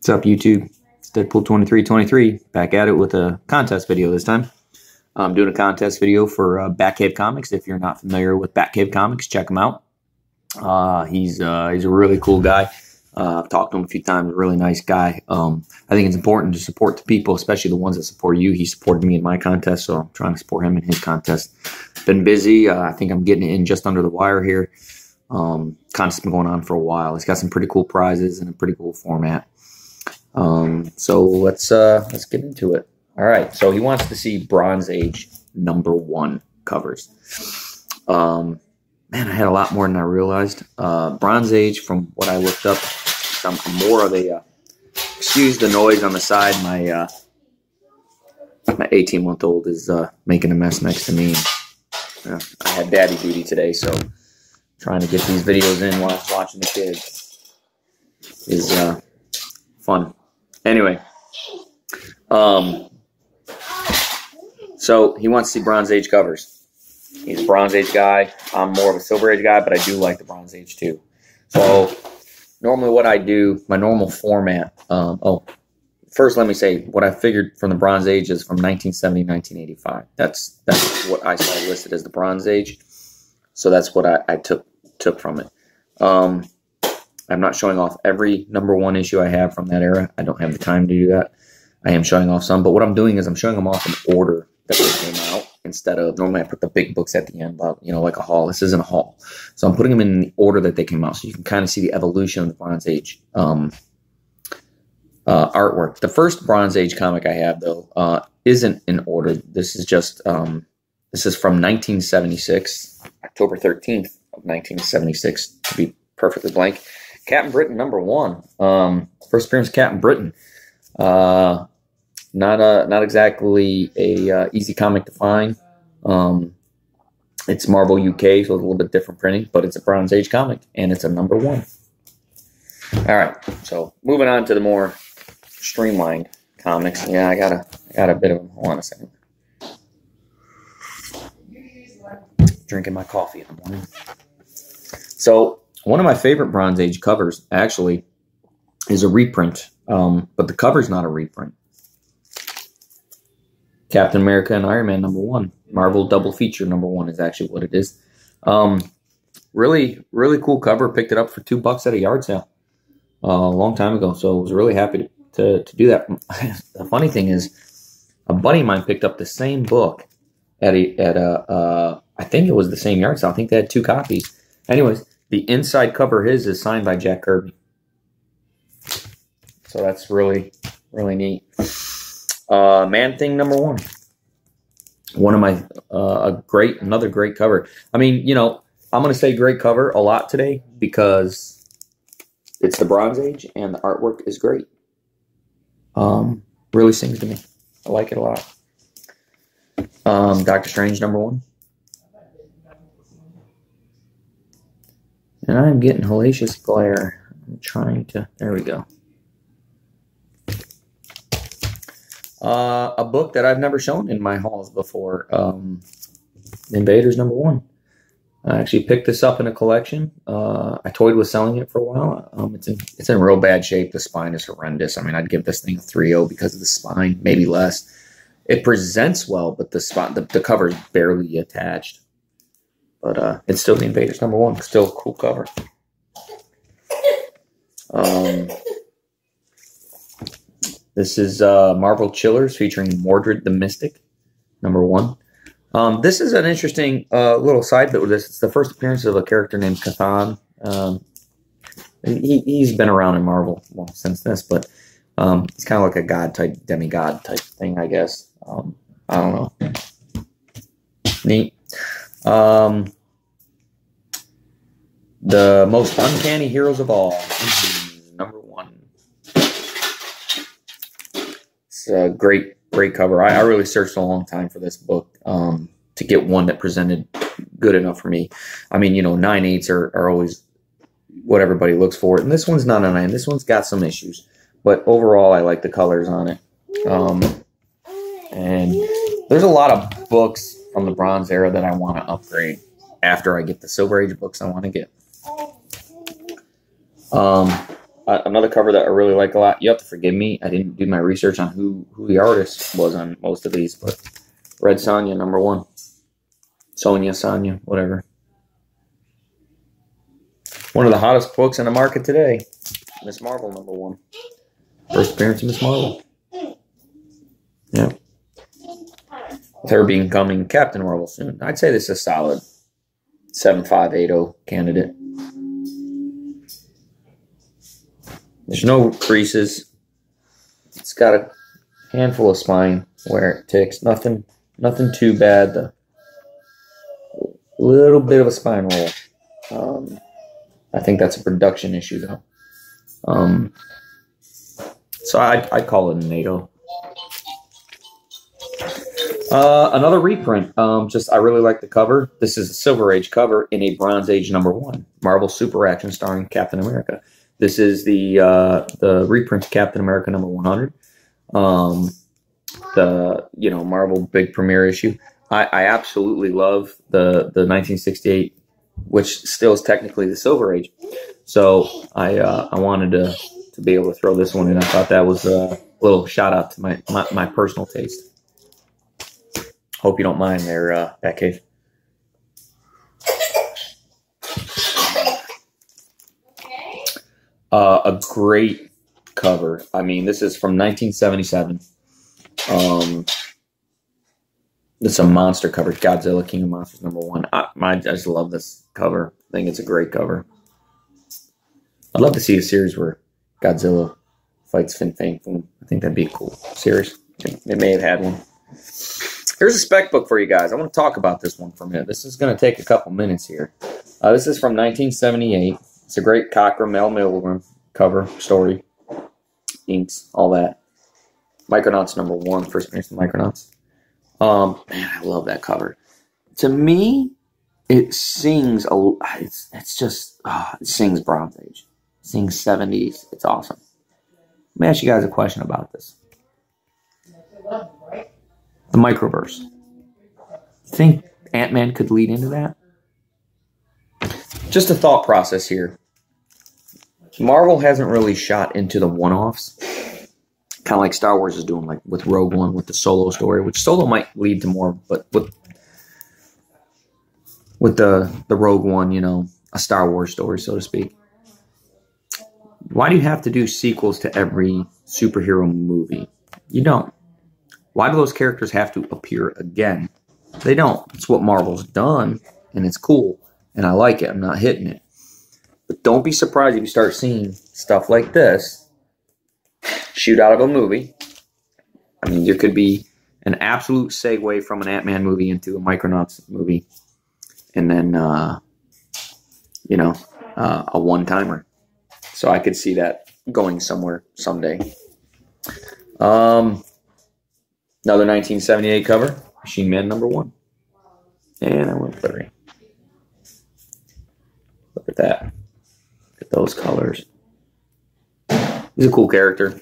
What's up, YouTube? It's Deadpool2323 back at it with a contest video this time. I'm doing a contest video for Batcave Comics. If you're not familiar with Batcave Comics, check him out. He's a really cool guy. I've talked to him a few times. Really nice guy. I think it's important to support the people, especially the ones that support you. He supported me in my contest, so I'm trying to support him in his contest. Been busy. I think I'm getting it in just under the wire here. Contest been going on for a while. He's got some pretty cool prizes and a pretty cool format. So let's get into it. All right. So he wants to see Bronze Age #1 covers. Man, I had a lot more than I realized. Bronze Age, from what I looked up, I'm more of a, excuse the noise on the side. My 18-month-old is making a mess next to me. I had daddy duty today, so trying to get these videos in while watching the kids is fun. Anyway, so he wants to see Bronze Age covers. He's a Bronze Age guy. I'm more of a Silver Age guy, but I do like the Bronze Age too. So normally what I do, my normal format, first let me say what I figured from the Bronze Age is from 1970 to 1985. That's what I saw listed as the Bronze Age. So that's what I took from it. I'm not showing off every #1 issue I have from that era. I don't have the time to do that. I am showing off some, but what I'm doing is I'm showing them off in order that they came out, instead of normally I put the big books at the end, like a haul. This isn't a haul, so I'm putting them in the order that they came out, so you can kind of see the evolution of the Bronze Age artwork. The first Bronze Age comic I have, though, isn't in order. This is just this is from 1976, October 13th of 1976, to be perfectly blank. Captain Britain #1. First appearance of Captain Britain. Not exactly a easy comic to find. It's Marvel UK, so it's a little bit different printing, but it's a Bronze Age comic, and it's a #1. All right, so moving on to the more streamlined comics. Yeah, I got a bit of them. Hold on a second. Drinking my coffee in the morning. So one of my favorite Bronze Age covers, actually, is a reprint, but the cover's not a reprint. Captain America and Iron Man #1. Marvel double feature #1 is actually what it is. Really, really cool cover. Picked it up for $2 at a yard sale a long time ago, so I was really happy to do that. The funny thing is, a buddy of mine picked up the same book at I think it was the same yard sale. I think they had 2 copies. Anyways, the inside cover his is signed by Jack Kirby. So that's really, really neat. Man-Thing #1. One of my, another great cover. I mean, I'm going to say great cover a lot today because it's the Bronze Age and the artwork is great. Really sings to me. I like it a lot. Doctor Strange #1. And I'm getting hellacious glare. I'm trying to, there we go. A book that I've never shown in my hauls before, Invaders #1. I actually picked this up in a collection. I toyed with selling it for a while. It's in real bad shape. The spine is horrendous. I mean, I'd give this thing a 3.0 because of the spine, maybe less. It presents well, but the cover is barely attached. But it's still the Invaders #1. Still a cool cover. This is Marvel Chillers featuring Mordred the Mystic #1. This is an interesting little side bit with this. It's the first appearance of a character named Cthon. He's been around in Marvel since this, but he's kind of like a god-type, demigod type thing, I guess. I don't know. Neat. The Most Uncanny Heroes of All, #1. It's a great cover. I really searched a long time for this book to get one that presented good enough for me. I mean, 9/8s are always what everybody looks for, and this one's not a 9. This one's got some issues, but overall, I like the colors on it. And there's a lot of books from the Bronze era that I want to upgrade after I get the Silver Age books I want to get. Another cover that I really like a lot. You have to forgive me. I didn't do my research on who the artist was on most of these, but Red Sonja, #1. Sonya, whatever. One of the hottest books in the market today. Miss Marvel, #1. First appearance of Miss Marvel. Yeah. With her becoming Captain Marvel soon. I'd say this is a solid 7580 candidate. There's no creases. It's got a handful of spine where it ticks. Nothing too bad. A little bit of a spine roll. I think that's a production issue though. So I'd call it a NATO. Another reprint. I really like the cover. This is a Silver Age cover in a Bronze Age #1. Marvel Super Action starring Captain America. This is the reprint of Captain America #100. Marvel big premiere issue. I absolutely love the 1968, which still is technically the Silver Age. So I wanted to be able to throw this one in. I thought that was a little shout out to my personal taste. Hope you don't mind there, Batcave. A great cover. I mean, this is from 1977. This is a monster cover. Godzilla, King of Monsters #1. I just love this cover. I think it's a great cover. I'd love to see a series where Godzilla fights Fin Fang Foom. I think that'd be a cool series. They may have had one. Here's a spec book for you guys. I want to talk about this one for a minute. This is going to take a couple minutes here. This is from 1978. It's a great Cockrum, Mel Milgram cover, story, inks, all that. Micronauts #1, first appearance of Micronauts. Man, I love that cover. To me, it sings, it sings Bronze Age. It sings 70s. It's awesome. Let me ask you guys a question about this. The microverse. You think Ant-Man could lead into that? Just a thought process here. Marvel hasn't really shot into the one-offs. Kind of like Star Wars is doing, like with Rogue One, with the Solo story, which Solo might lead to more, but with the Rogue One, a Star Wars story, so to speak. Why do you have to do sequels to every superhero movie? You don't. Why do those characters have to appear again? They don't. It's what Marvel's done, and it's cool, and I like it. I'm not hitting it. But don't be surprised if you start seeing stuff like this shoot out of a movie. I mean, there could be an absolute segue from an Ant-Man movie into a Micronauts movie, and then, a one-timer. So I could see that going somewhere someday. Another 1978 cover, Machine Man #1. And I went 30. Look at that. Look at those colors. He's a cool character.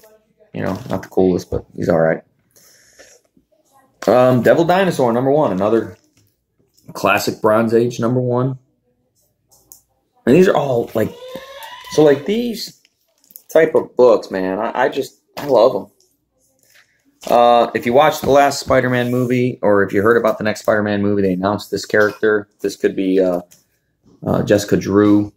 Not the coolest, but he's all right. Devil Dinosaur #1. Another classic Bronze Age #1. And these are all these type of books, man. I love them. If you watched the last Spider-Man movie, or if you heard about the next Spider-Man movie, they announced this character. This could be Jessica Drew.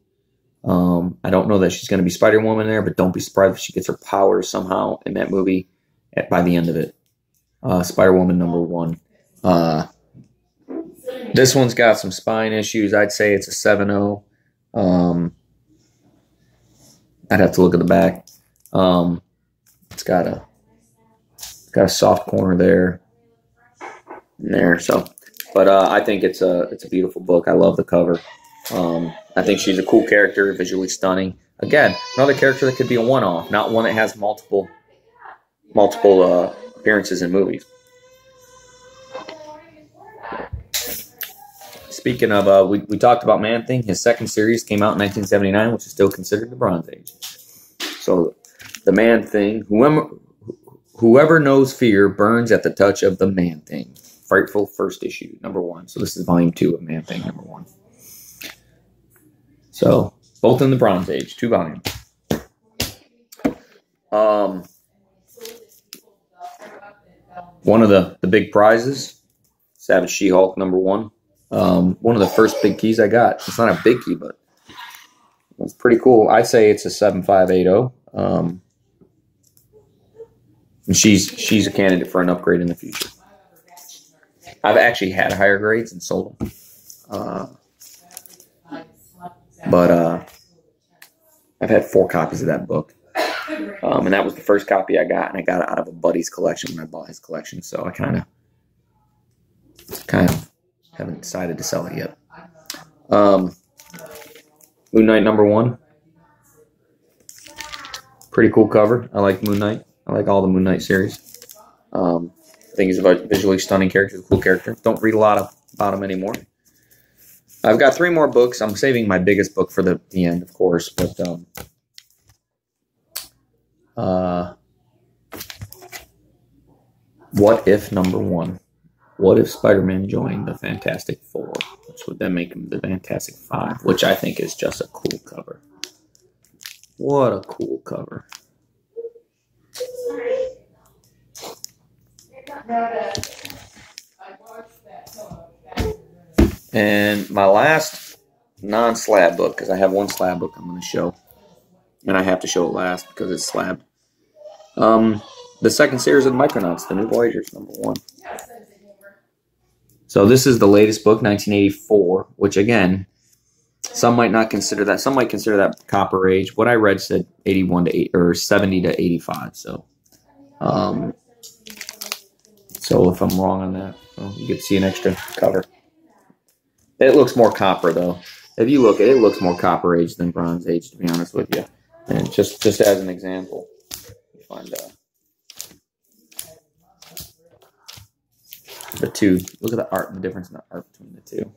I don't know that she's going to be Spider-Woman there, but don't be surprised if she gets her powers somehow in that movie by the end of it. Spider-Woman #1. This one's got some spine issues. I'd say it's a 7.0. I'd have to look at the back. It's got a soft corner there and there. So, but I think it's a beautiful book. I love the cover. I think she's a cool character, visually stunning. Again, another character that could be a one-off, not one that has multiple appearances in movies. Speaking of, we talked about Man-Thing. His second series came out in 1979, which is still considered the Bronze Age. So, the Man-Thing, whoever knows fear burns at the touch of the Man-Thing. Frightful first issue, #1. So this is volume 2 of Man-Thing, #1. So, both in the Bronze Age, 2 volumes. One of the big prizes, Savage She-Hulk #1. One of the first big keys I got. It's not a big key, but it's pretty cool. I'd say it's a 7580. And she's a candidate for an upgrade in the future. I've actually had higher grades and sold them. But I've had 4 copies of that book. And that was the first copy I got, and I got it out of a buddy's collection when I bought his collection. So I kind of haven't decided to sell it yet. Moon Knight #1. Pretty cool cover. I like Moon Knight. I like all the Moon Knight series. I think he's a visually stunning character, a cool character. Don't read a lot about him anymore. I've got 3 more books. I'm saving my biggest book for the end, of course. But What If #1? What if Spider-Man joined the Fantastic Four? Which would then make him the Fantastic Five, which I think is just a cool cover. What a cool cover. And my last non-slab book, because I have one slab book I'm going to show, and I have to show it last because it's slabbed. The second series of the Micronauts, The New Voyagers, #1. So this is the latest book, 1984, which again, some might not consider that. Some might consider that Copper Age. What I read said 81 to 8 or 70 to 85. So, so if I'm wrong on that, well, you get to see an extra cover. It looks more copper though. If you look at it, it looks more Copper Age than Bronze Age, to be honest with you. And just as an example, you find the two. Look at the art, the difference in the art between the two.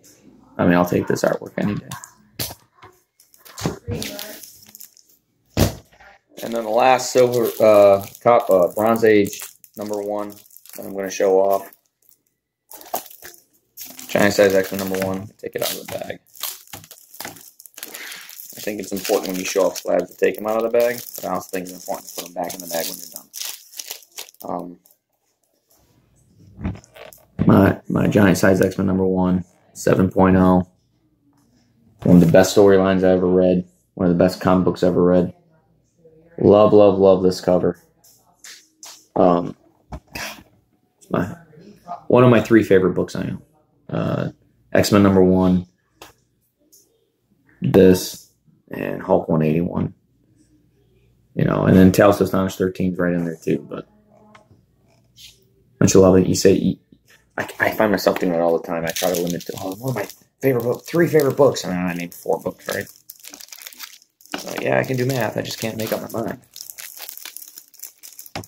I mean, I'll take this artwork any day. And then the last silver, Bronze Age #1 that I'm going to show off. Giant size X-Men #1. Take it out of the bag. I think it's important when you show off slabs to take them out of the bag, but I also think it's important to put them back in the bag when you're done. My Giant Size X-Men #1, 7.0. One of the best storylines I ever read. One of the best comic books I ever read. Love, love, love this cover. One of my 3 favorite books I own. X-Men #1, this, and Hulk 181. You know, and then Tales of Astonished 13 is right in there too. But don't you love it? You say, I find myself doing it all the time. I try to limit to one of my favorite books, 3 favorite books. I mean, I named 4 books, right? Yeah, I can do math. I just can't make up my mind.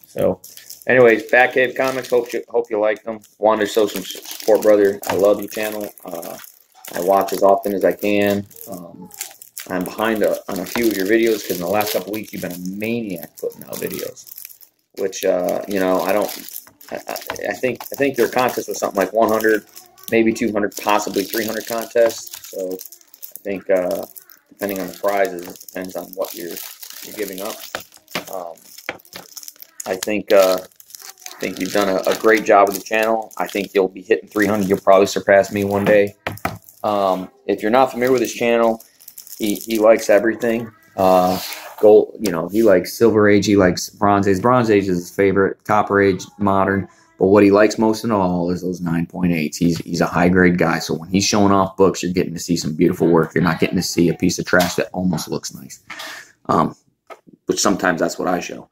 So, anyways, Batcave Comics. Hope you like them. Wanted to show some support, brother. I love your channel. I watch as often as I can. I'm behind on a few of your videos because in the last couple weeks you've been a maniac putting out videos. Which you know, I think their contest was something like 100, maybe 200, possibly 300 contests. So I think depending on the prizes, it depends on what you're giving up. I think you've done a great job with the channel. I think you'll be hitting 300. You'll probably surpass me one day. If you're not familiar with his channel, he likes everything. Gold, you know, he likes Silver Age, he likes Bronze Age. Bronze Age is his favorite. Copper Age, Modern. But what he likes most of all is those 9.8s. He's a high grade guy. So when he's showing off books, you're getting to see some beautiful work. You're not getting to see a piece of trash that almost looks nice. Which sometimes that's what I show.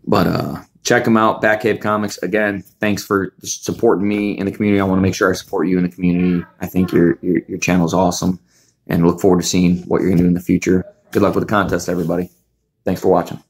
But check him out, Batcave Comics. Again, thanks for supporting me in the community. I want to make sure I support you in the community. I think your channel is awesome, and look forward to seeing what you're going to do in the future. Good luck with the contest, everybody. Thanks for watching.